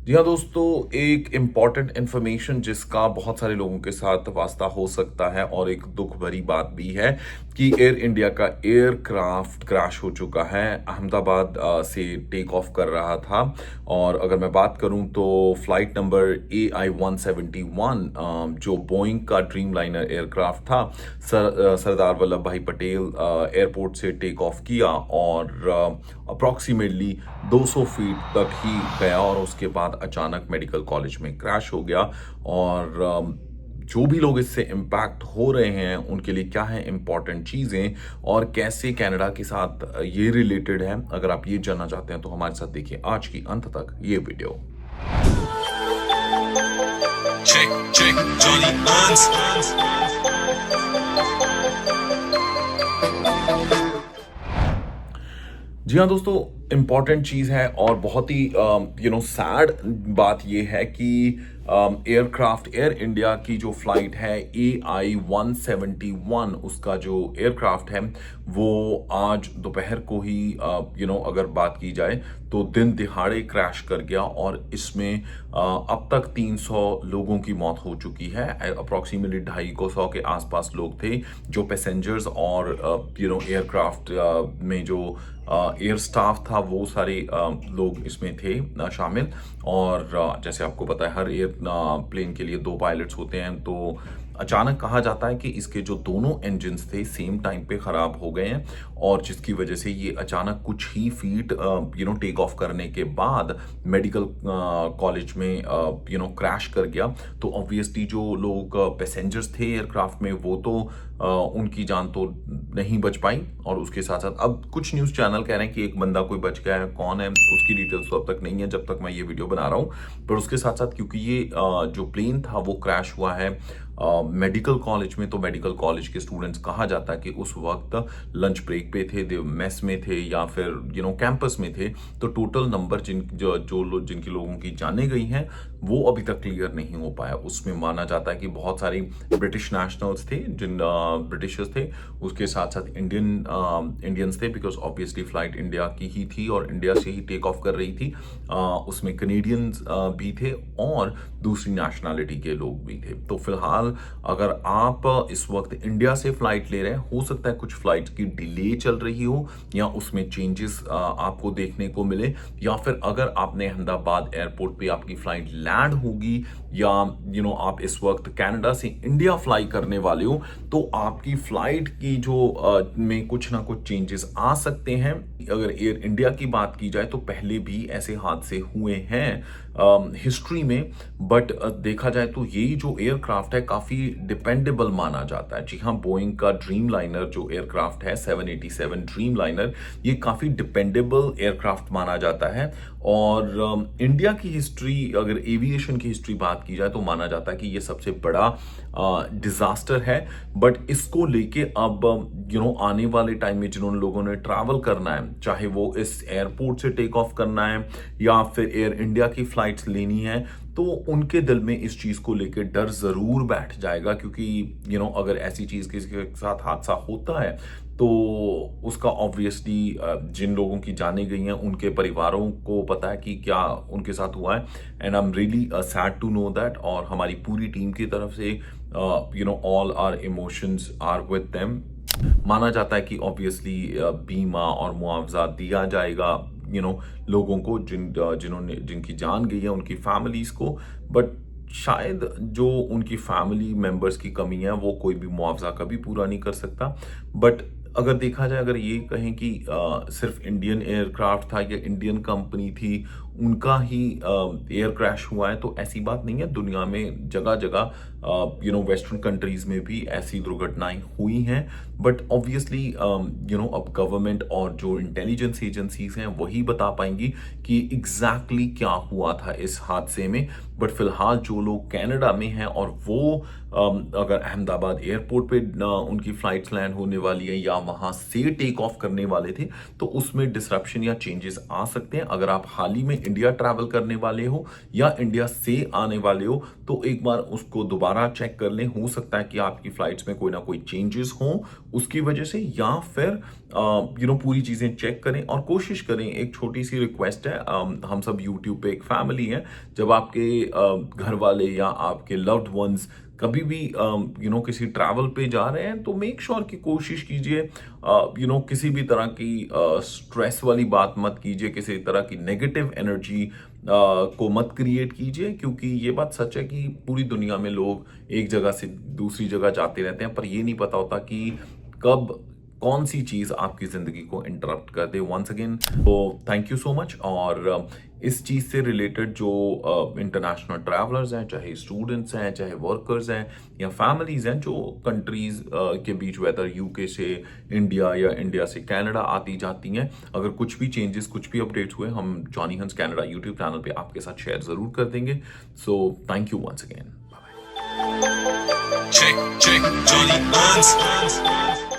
जी हाँ दोस्तों, एक इम्पॉर्टेंट इन्फॉर्मेशन जिसका बहुत सारे लोगों के साथ वास्ता हो सकता है और एक दुख भरी बात भी है कि एयर इंडिया का एयरक्राफ्ट क्रैश हो चुका है। अहमदाबाद से टेक ऑफ कर रहा था और अगर मैं बात करूं तो फ्लाइट नंबर AI-171 जो बोइंग का ड्रीम लाइनर एयरक्राफ्ट था, सरदार वल्लभ भाई पटेल एयरपोर्ट से टेक ऑफ किया और अप्रॉक्सीमेटली 200 फीट तक ही गया और उसके बाद अचानक मेडिकल कॉलेज में क्रैश हो गया। और जो भी लोग इससे इम्पैक्ट हो रहे हैं उनके लिए क्या है इम्पॉर्टेंट चीज़ें और कैसे कनाडा के साथ ये रिलेटेड है, अगर आप ये जानना चाहते हैं तो हमारे साथ देखिए आज की अंत तक ये video. Check, check, Johnny Ernst. जी हाँ दोस्तों, इम्पॉर्टेंट चीज़ है और बहुत ही सैड बात ये है कि एयरक्राफ्ट एयर इंडिया की जो फ्लाइट है AI-171 उसका जो एयरक्राफ्ट है वो आज दोपहर को ही अगर बात की जाए तो दिन दिहाड़े क्रैश कर गया और इसमें अब तक 300 लोगों की मौत हो चुकी है। अप्रॉक्सीमेटली 250 के आसपास लोग थे जो पैसेंजर्स और एयरक्राफ्ट में जो एयर स्टाफ था वो सारे लोग इसमें थे शामिल। और जैसे आपको पता है हर एयर प्लेन के लिए 2 पायलट्स होते हैं, तो अचानक कहा जाता है कि इसके जो दोनों इंजन्स थे सेम टाइम पे ख़राब हो गए हैं और जिसकी वजह से ये अचानक कुछ ही फीट टेक ऑफ करने के बाद मेडिकल कॉलेज में क्रैश कर गया। तो ऑब्वियसली जो लोग पैसेंजर्स थे एयरक्राफ्ट में वो तो उनकी जान तो नहीं बच पाई और उसके साथ साथ अब कुछ न्यूज़ चैनल कह रहे हैं कि एक बंदा कोई बच गया है, कौन है उसकी डिटेल्स तो अब तक नहीं है जब तक मैं ये वीडियो बना रहा हूँ। पर उसके साथ साथ क्योंकि ये जो प्लेन था वो क्रैश हुआ है मेडिकल कॉलेज में, तो मेडिकल कॉलेज के स्टूडेंट्स कहा जाता है कि उस वक्त लंच ब्रेक पे थे, मेस में थे या फिर कैंपस में थे। तो टोटल नंबर जिनकी लोगों की जाने गई हैं वो अभी तक क्लियर नहीं हो पाया। उसमें माना जाता है कि बहुत सारी ब्रिटिश नेशनल्स थे, जिन ब्रिटिशर्स थे, उसके साथ साथ इंडियंस थे बिकॉज ऑब्वियसली फ्लाइट इंडिया की ही थी और इंडिया से ही टेक ऑफ कर रही थी। उसमें कनेडियंस भी थे और दूसरी नेशनैलिटी के लोग भी थे। तो फिलहाल अगर आप इस वक्त इंडिया से फ्लाइट ले रहे हैं, हो सकता है कुछ फ्लाइट की डिले चल रही हो या उसमें चेंजेस आपको देखने को मिले, या फिर अगर आपने अहमदाबाद एयरपोर्ट पे आपकी फ्लाइट लैंड होगी या आप इस वक्त कनाडा से इंडिया फ्लाई करने वाले हो तो आपकी फ्लाइट की जो में कुछ ना कुछ चेंजेस आ सकते हैं। अगर एयर इंडिया की बात की जाए तो पहले भी ऐसे हादसे हुए हैं हिस्ट्री में, बट देखा जाए तो ये जो एयरक्राफ्ट है काफ़ी डिपेंडेबल माना जाता है। जी हाँ, बोइंग का ड्रीम लाइनर जो एयरक्राफ्ट है 787 ड्रीम लाइनर, ये काफ़ी डिपेंडेबल एयरक्राफ्ट माना जाता है। और इंडिया की हिस्ट्री, अगर एविएशन की हिस्ट्री बात की जाए तो माना जाता है कि ये सबसे बड़ा डिजास्टर है। बट इसको लेके अब आने वाले टाइम में जिन्होंने लोगों ने ट्रैवल करना है, चाहे वो इस एयरपोर्ट से टेक ऑफ करना है या फिर एयर इंडिया की फ्लाइट्स लेनी है, तो उनके दिल में इस चीज़ को लेके डर ज़रूर बैठ जाएगा। क्योंकि अगर ऐसी चीज़ किसी के साथ हादसा होता है तो उसका ऑब्वियसली जिन लोगों की जाने गई हैं उनके परिवारों को पता है कि क्या उनके साथ हुआ है। And I am really sad to know that, और हमारी पूरी टीम की तरफ से all our emotions are with them. माना जाता है कि ऑब्वियसली बीमा और मुआवजा दिया जाएगा लोगों को जिनकी जान गई है, उनकी फैमिलीज को। बट शायद जो उनकी फैमिली मेंबर्स की कमी है वो कोई भी मुआवजा कभी पूरा नहीं कर सकता। बट अगर देखा जाए, अगर ये कहें कि सिर्फ इंडियन एयरक्राफ्ट था या इंडियन कंपनी थी उनका ही एयर क्रैश हुआ है, तो ऐसी बात नहीं है। दुनिया में जगह जगह वेस्टर्न कंट्रीज में भी ऐसी दुर्घटनाएं हुई हैं। बट ऑब्वियसली अब गवर्नमेंट और जो इंटेलिजेंस एजेंसीज हैं वही बता पाएंगी कि एग्जैक्टली क्या हुआ था इस हादसे में। बट फिलहाल जो लोग कनाडा में हैं और वो अगर अहमदाबाद एयरपोर्ट पे उनकी फ्लाइट्स लैंड होने वाली है या वहां से टेक ऑफ करने वाले थे, तो उसमें डिसरप्शन या चेंजेस आ सकते हैं। अगर आप हाल ही में इंडिया ट्रैवल करने वाले हो या इंडिया से आने वाले हो तो एक बार उसको दोबारा चेक कर लें। हो सकता है कि आपकी फ्लाइट्स में कोई ना कोई चेंजेस हों उसकी वजह से, या फिर पूरी चीज़ें चेक करें और कोशिश करें। एक छोटी सी रिक्वेस्ट है, हम सब यूट्यूब पे एक फैमिली है, जब आपके घर वाले या आपके लव्ड वंस कभी भी किसी ट्रैवल पे जा रहे हैं तो मेक श्योर कि कोशिश कीजिए किसी भी तरह की स्ट्रेस वाली बात मत कीजिए, किसी तरह की नेगेटिव एनर्जी को मत क्रिएट कीजिए, क्योंकि ये बात सच है कि पूरी दुनिया में लोग एक जगह से दूसरी जगह जाते रहते हैं, पर ये नहीं पता होता कि कब कौन सी चीज़ आपकी ज़िंदगी को इंटरप्ट कर दे। वंस अगेन तो थैंक यू सो मच। और इस चीज़ से रिलेटेड जो इंटरनेशनल ट्रैवलर्स हैं, चाहे स्टूडेंट्स हैं, चाहे वर्कर्स हैं या फैमिलीज़ हैं जो कंट्रीज़ के बीच, वेदर यूके से इंडिया या इंडिया से कनाडा आती जाती हैं, अगर कुछ भी चेंजेस, कुछ भी अपडेट्स हुए, हम जॉनी हंस कनाडा यूट्यूब चैनल पे आपके साथ शेयर ज़रूर कर देंगे। So thank you once again. Check, check, Johnny Hans.